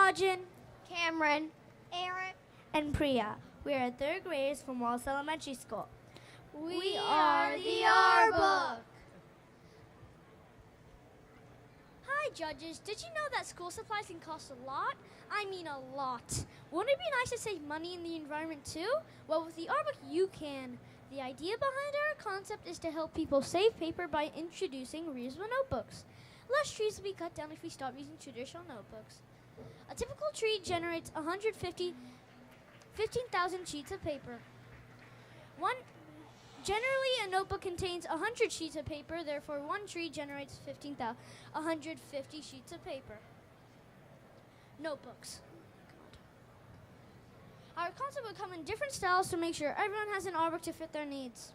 Imagine, Cameron, Eric, and Priya. We are third graders from Wallace Elementary School. we are the Arbook. Hi, judges. Did you know that school supplies can cost a lot? I mean a lot. Wouldn't it be nice to save money in the environment too? Well, with the Arbook, you can. The idea behind our concept is to help people save paper by introducing reusable notebooks. Less trees will be cut down if we stop using traditional notebooks. A typical tree generates 15,000 sheets of paper. Generally, a notebook contains 100 sheets of paper, therefore one tree generates 150 sheets of paper. Notebooks. Our concept will come in different styles to make sure everyone has an Arbook to fit their needs.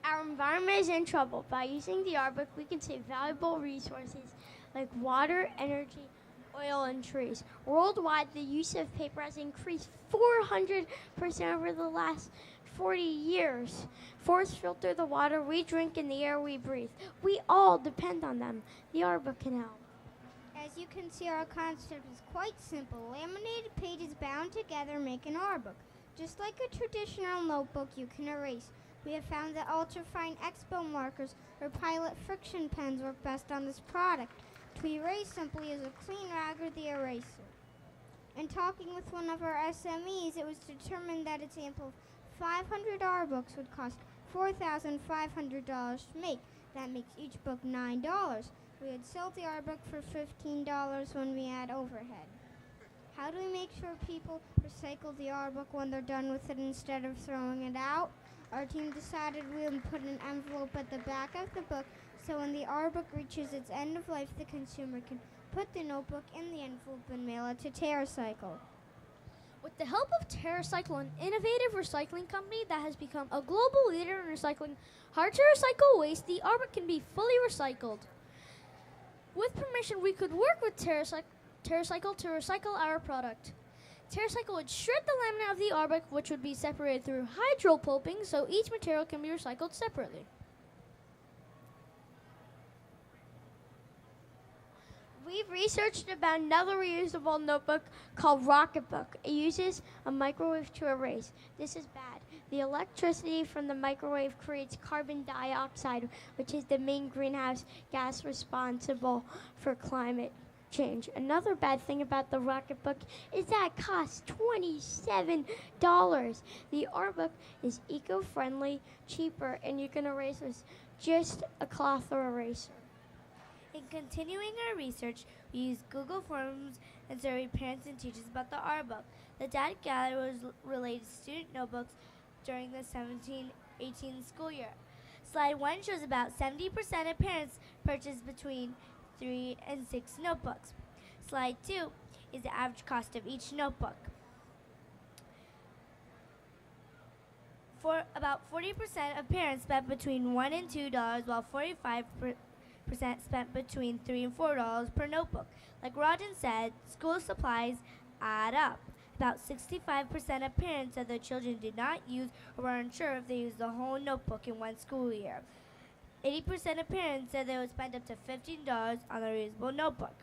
Our environment is in trouble. By using the Arbook, we can save valuable resources like water, energy, oil, and trees. Worldwide, the use of paper has increased 400% over the last 40 years. Forests filter the water we drink and the air we breathe. We all depend on them. The Arbook can help. As you can see, our concept is quite simple. Laminated pages bound together make an Arbook. Just like a traditional notebook, you can erase. We have found that ultrafine expo markers or pilot friction pens work best on this product. To erase simply use a clean rag or the eraser. In talking with one of our SMEs, it was determined that a sample of 500 Arbooks would cost $4,500 to make. That makes each book $9. We would sell the Arbook for $15 when we add overhead. How do we make sure people recycle the Arbook when they're done with it instead of throwing it out? Our team decided we would put an envelope at the back of the book so when the Arbook reaches its end of life, the consumer can put the notebook in the envelope and mail it to TerraCycle. With the help of TerraCycle, an innovative recycling company that has become a global leader in recycling hard-to-recycle waste, the Arbook can be fully recycled. With permission, we could work with TerraCycle to recycle our product. TerraCycle would shred the laminate of the Arbook, which would be separated through hydropulping, so each material can be recycled separately. We've researched about another reusable notebook called Rocketbook. It uses a microwave to erase. This is bad. The electricity from the microwave creates carbon dioxide, which is the main greenhouse gas responsible for climate change. Another bad thing about the Rocketbook is that it costs $27. The Arbook is eco-friendly, cheaper, and you can erase with just a cloth or eraser. In continuing our research, we used Google Forms and surveyed parents and teachers about the Arbook. The data gathered was related to student notebooks during the 17-18 school year. Slide 1 shows about 70% of parents purchased between 3 and 6 notebooks. Slide 2 is the average cost of each notebook. For about 40% of parents spent between $1 and $2, while 45% spent between $3 and $4 per notebook. Like Rodden said, school supplies add up. About 65% of parents said their children did not use or were unsure if they used the whole notebook in one school year. 80% of parents said they would spend up to $15 on a reusable notebook.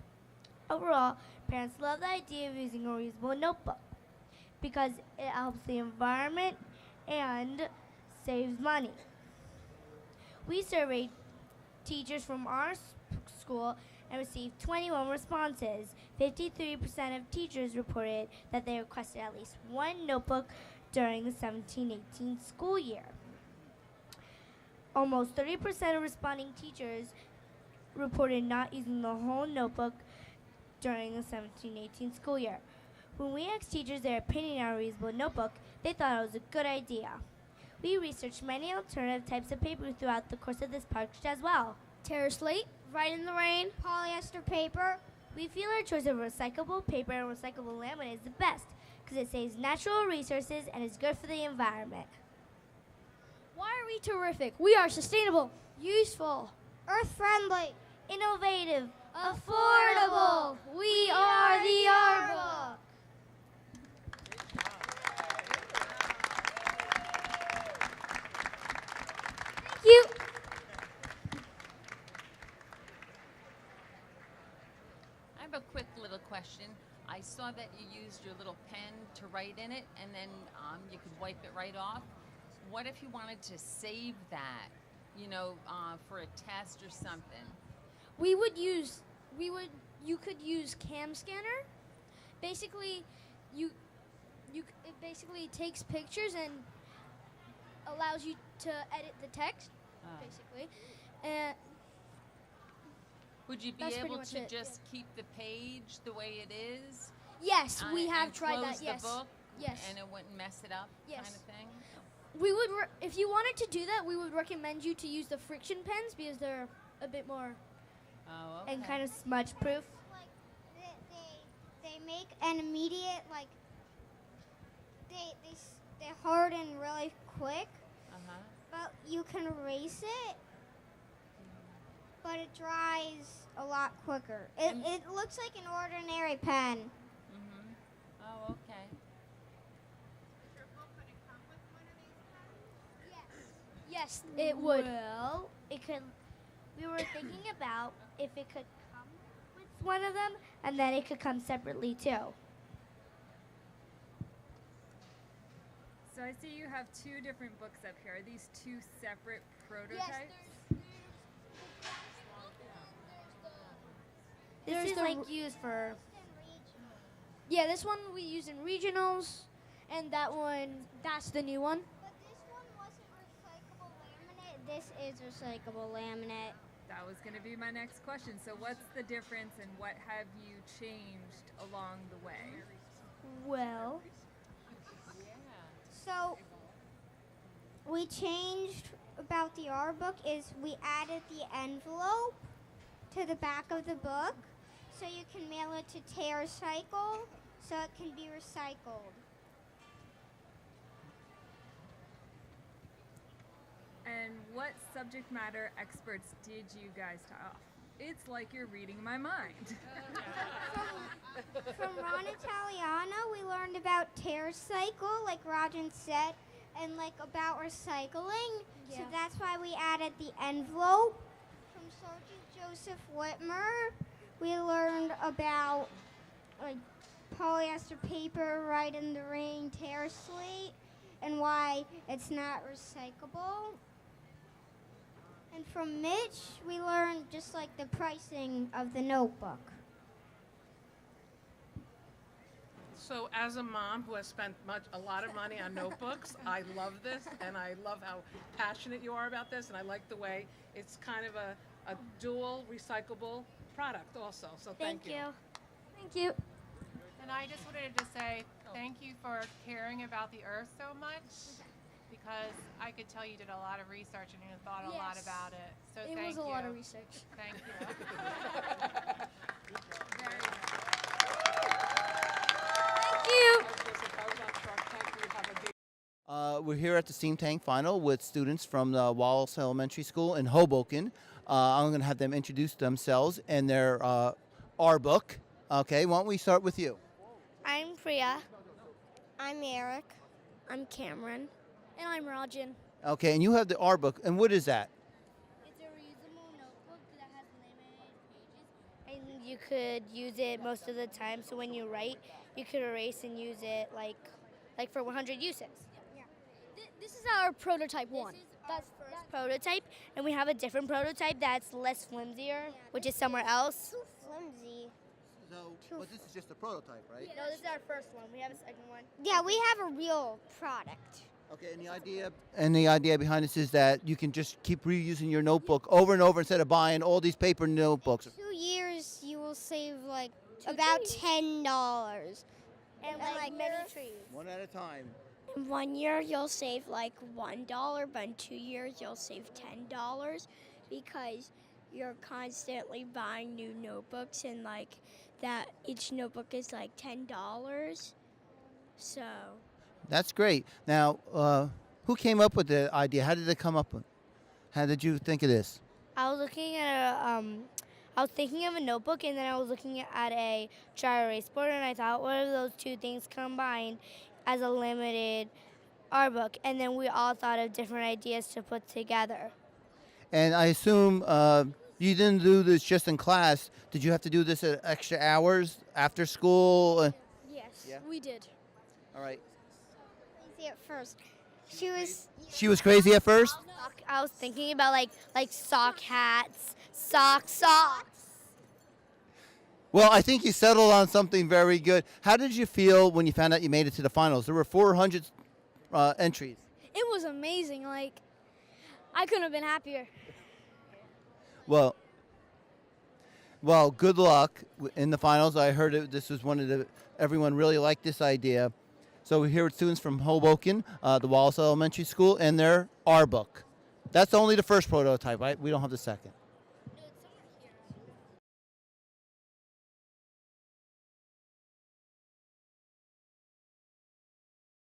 Overall, parents love the idea of using a reusable notebook because it helps the environment and saves money. We surveyed teachers from our school and received 21 responses. 53% of teachers reported that they requested at least one notebook during the 17-18 school year. Almost 30% of responding teachers reported not using the whole notebook during the 17-18 school year. When we asked teachers their opinion on a reusable notebook, they thought it was a good idea. We researched many alternative types of paper throughout the course of this project as well. Terra slate, Write in the Rain, polyester paper. We feel our choice of recyclable paper and recyclable laminate is the best because it saves natural resources and is good for the environment. Why are we terrific? We are sustainable, Useful, earth-friendly, Innovative, affordable. We are the Arbook. Thank you. I have a quick little question. I saw that you used your little pen to write in it, and then you could wipe it right off. What if you wanted to save that, for a test or something? You could use Cam Scanner. Basically, it basically takes pictures and allows you to edit the text, basically. And would you be able to just keep the page the way it is? Yes, we have tried that. Close Yes. the book, yes. and it wouldn't mess it up, Yes. kind of thing. We would, if you wanted to do that, we would recommend you to use the friction pens because they're a bit more. Oh, okay. And kind of smudge proof. Like they make an immediate they harden really quick, but you can erase it. But it dries a lot quicker. It looks like an ordinary pen. Oh, okay. Yes, it would. Well, it could. We were thinking about if it could come with one of them, and then it could come separately too. So I see you have two different books up here. Are these two separate prototypes? This is like used for. Yeah, this one we use in regionals, and that one, that's the new one. But this one wasn't recyclable laminate. This is recyclable laminate. That was going to be my next question. So what's the difference and what have you changed along the way? Well, So we changed about the R book is we added the envelope to the back of the book so you can mail it to TerraCycle so it can be recycled. And what subject matter experts did you guys talk? It's like you're reading my mind. From Ron Italiano, we learned about TerraCycle, like Rajan said, and like about recycling. So that's why we added the envelope. From Sergeant Joseph Whitmer, we learned about like polyester paper, Right in the Rain, TerraSlate, and why it's not recyclable. And from Mitch, we learned just like the pricing of the notebook. So as a mom who has spent a lot of money on notebooks, I love this, and I love how passionate you are about this, and I like the way it's kind of a dual recyclable product also. So thank you. Thank you. And I just wanted to say thank you for caring about the earth so much, because I could tell you did a lot of research and you thought a lot Yes. about it. So It thank was you. a lot of research. Thank you. Thank you. We're here at the Steam Tank Final with students from the Wallace Elementary School in Hoboken. I'm going to have them introduce themselves and their R book. Okay, why don't we start with you? I'm Priya. I'm Eric. I'm Cameron. And I'm Rajan. Okay, and you have the R book, and what is that? It's a reusable notebook that has limited pages, and you could use it most of the time. So when you write, you could erase and use it like for 100 uses. This is our prototype one. That's first prototype, and we have a different prototype that's less flimsier, which is somewhere else. Too flimsy. So, but this is just a prototype, right? No, this is our first one. We have a second one. Yeah, we have a real product. Okay, and the idea behind this is that you can just keep reusing your notebook over and over instead of buying all these paper notebooks. 2 years, you will save like about $10. And like many trees. One at a time. In 1 year, you'll save like $1, but in 2 years, you'll save $10 because you're constantly buying new notebooks, and like that each notebook is like $10. So That's great. Now, who came up with the idea? How did it come up with? How did you think of this? I was looking at I was thinking of a notebook, and then I was looking at a dry erase board, and I thought, what are those two things combined as a limited art book? And then we all thought of different ideas to put together. And I assume You didn't do this just in class. Did you have to do this at extra hours after school? Yes, Yeah. we did. All right. Easy at first. She was She was crazy at first? I was thinking about like sock hats, socks. Well, I think you settled on something very good. How did you feel when you found out you made it to the finals? There were 400 entries. It was amazing. Like, I couldn't have been happier. Well, good luck in the finals. I heard this was one of the everyone really liked this idea. So we're here with students from Hoboken, the Wallace Elementary School, and their R book. That's only the first prototype, right? We don't have the second.